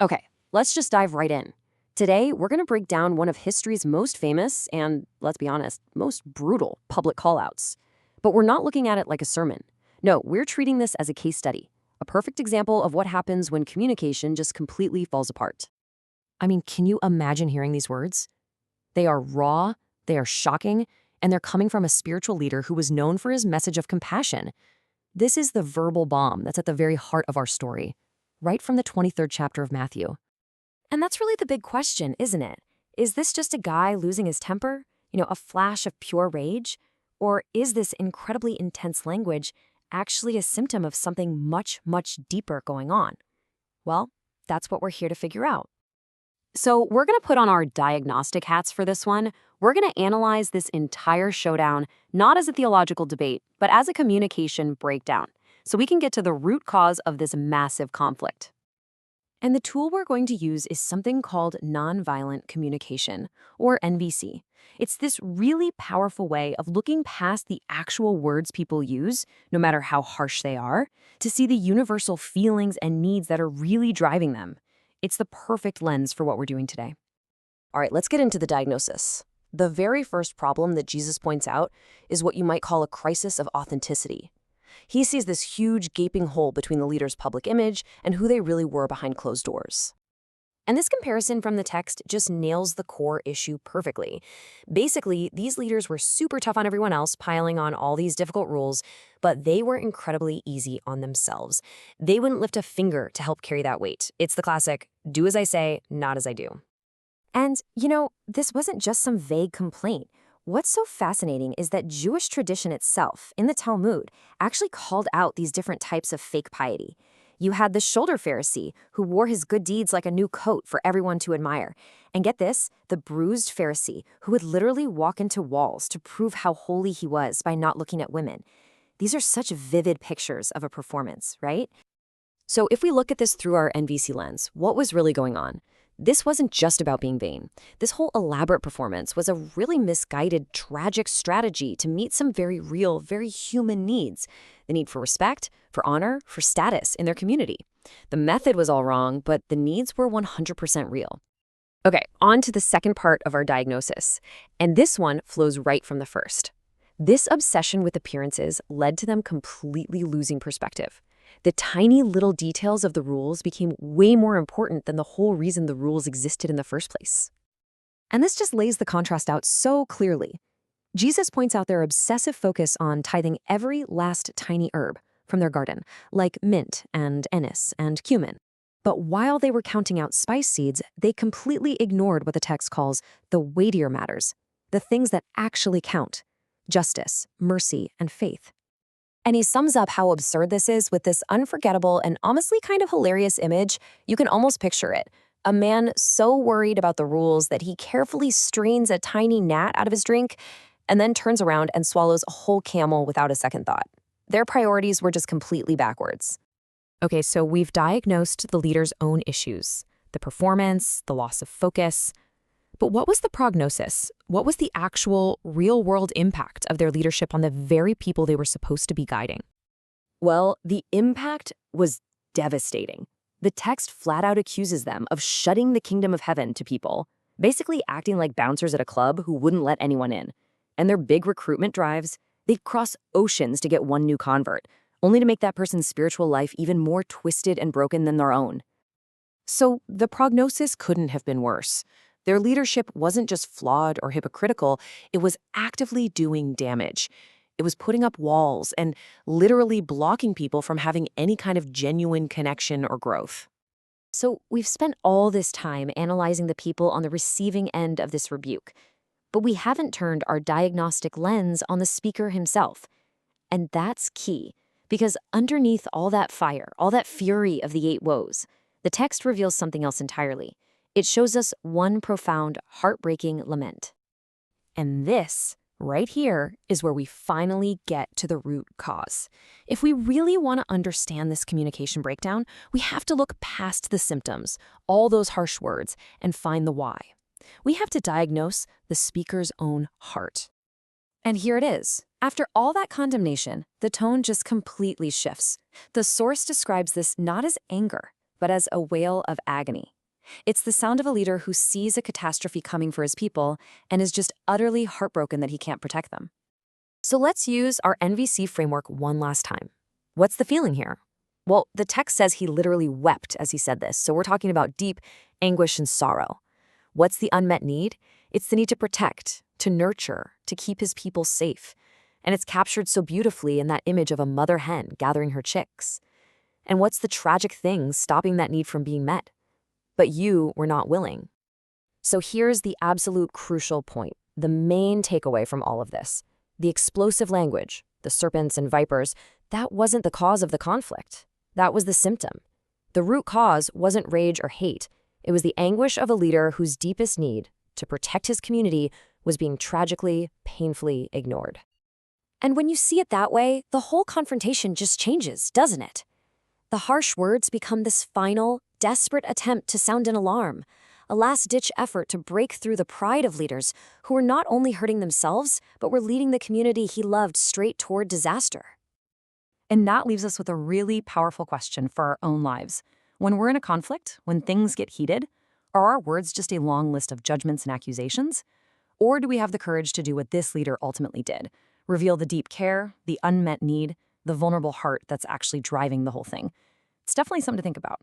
Okay, let's just dive right in. Today, we're going to break down one of history's most famous and, let's be honest, most brutal public callouts. But we're not looking at it like a sermon. No, we're treating this as a case study, a perfect example of what happens when communication just completely falls apart. I mean, can you imagine hearing these words? They are raw, they are shocking, and they're coming from a spiritual leader who was known for his message of compassion. This is the verbal bomb that's at the very heart of our story, right from the 23rd chapter of Matthew. And that's really the big question, isn't it? Is this just a guy losing his temper? A flash of pure rage? Or is this incredibly intense language actually a symptom of something much, much deeper going on? Well, that's what we're here to figure out. So we're going to put on our diagnostic hats for this one. We're going to analyze this entire showdown, not as a theological debate, but as a communication breakdown, so we can get to the root cause of this massive conflict. And the tool we're going to use is something called nonviolent communication, or NVC. It's this really powerful way of looking past the actual words people use, no matter how harsh they are, to see the universal feelings and needs that are really driving them. It's the perfect lens for what we're doing today. All right, let's get into the diagnosis. The very first problem that Jesus points out is what you might call a crisis of authenticity. He sees this huge gaping hole between the leader's public image and who they really were behind closed doors. And this comparison from the text just nails the core issue perfectly. Basically, these leaders were super tough on everyone else, piling on all these difficult rules, but they were incredibly easy on themselves. They wouldn't lift a finger to help carry that weight. It's the classic, do as I say, not as I do. And, this wasn't just some vague complaint. What's so fascinating is that Jewish tradition itself, in the Talmud, actually called out these different types of fake piety. You had the shoulder Pharisee, who wore his good deeds like a new coat for everyone to admire. And get this, the bruised Pharisee, who would literally walk into walls to prove how holy he was by not looking at women. These are such vivid pictures of a performance, right? So if we look at this through our NVC lens, what was really going on? This wasn't just about being vain. This whole elaborate performance was a really misguided, tragic strategy to meet some very real, very human needs. The need for respect, for honor, for status in their community. The method was all wrong, but the needs were 100% real. Okay, on to the second part of our diagnosis. And this one flows right from the first. This obsession with appearances led to them completely losing perspective. The tiny little details of the rules became way more important than the whole reason the rules existed in the first place. And this just lays the contrast out so clearly. Jesus points out their obsessive focus on tithing every last tiny herb from their garden, like mint and anise and cumin. But while they were counting out spice seeds, they completely ignored what the text calls the weightier matters, the things that actually count: justice, mercy, and faith. And he sums up how absurd this is with this unforgettable and honestly kind of hilarious image. You can almost picture it. A man so worried about the rules that he carefully strains a tiny gnat out of his drink and then turns around and swallows a whole camel without a second thought. Their priorities were just completely backwards. Okay, so we've diagnosed the leader's own issues, the performance, the loss of focus. But what was the prognosis? What was the actual, real-world impact of their leadership on the very people they were supposed to be guiding? Well, the impact was devastating. The text flat out accuses them of shutting the kingdom of heaven to people, basically acting like bouncers at a club who wouldn't let anyone in. And their big recruitment drives, they'd cross oceans to get one new convert, only to make that person's spiritual life even more twisted and broken than their own. So the prognosis couldn't have been worse. Their leadership wasn't just flawed or hypocritical, it was actively doing damage. It was putting up walls and literally blocking people from having any kind of genuine connection or growth. So we've spent all this time analyzing the people on the receiving end of this rebuke, but we haven't turned our diagnostic lens on the speaker himself. And that's key, because underneath all that fire, all that fury of the 8 woes, the text reveals something else entirely. It shows us one profound, heartbreaking lament. And this, right here, is where we finally get to the root cause. If we really want to understand this communication breakdown, we have to look past the symptoms, all those harsh words, and find the why. We have to diagnose the speaker's own heart. And here it is. After all that condemnation, the tone just completely shifts. The source describes this not as anger, but as a wail of agony. It's the sound of a leader who sees a catastrophe coming for his people and is just utterly heartbroken that he can't protect them. So let's use our NVC framework one last time. What's the feeling here? Well, the text says he literally wept as he said this, so we're talking about deep anguish and sorrow. What's the unmet need? It's the need to protect, to nurture, to keep his people safe. And it's captured so beautifully in that image of a mother hen gathering her chicks. And what's the tragic thing stopping that need from being met? But you were not willing. So here's the absolute crucial point, the main takeaway from all of this. The explosive language, the serpents and vipers, that wasn't the cause of the conflict. That was the symptom. The root cause wasn't rage or hate. It was the anguish of a leader whose deepest need, to protect his community, was being tragically, painfully ignored. And when you see it that way, the whole confrontation just changes, doesn't it? The harsh words become this final, desperate attempt to sound an alarm, a last-ditch effort to break through the pride of leaders who were not only hurting themselves, but were leading the community he loved straight toward disaster. And that leaves us with a really powerful question for our own lives. When we're in a conflict, when things get heated, are our words just a long list of judgments and accusations? Or do we have the courage to do what this leader ultimately did? Reveal the deep care, the unmet need, the vulnerable heart that's actually driving the whole thing? It's definitely something to think about.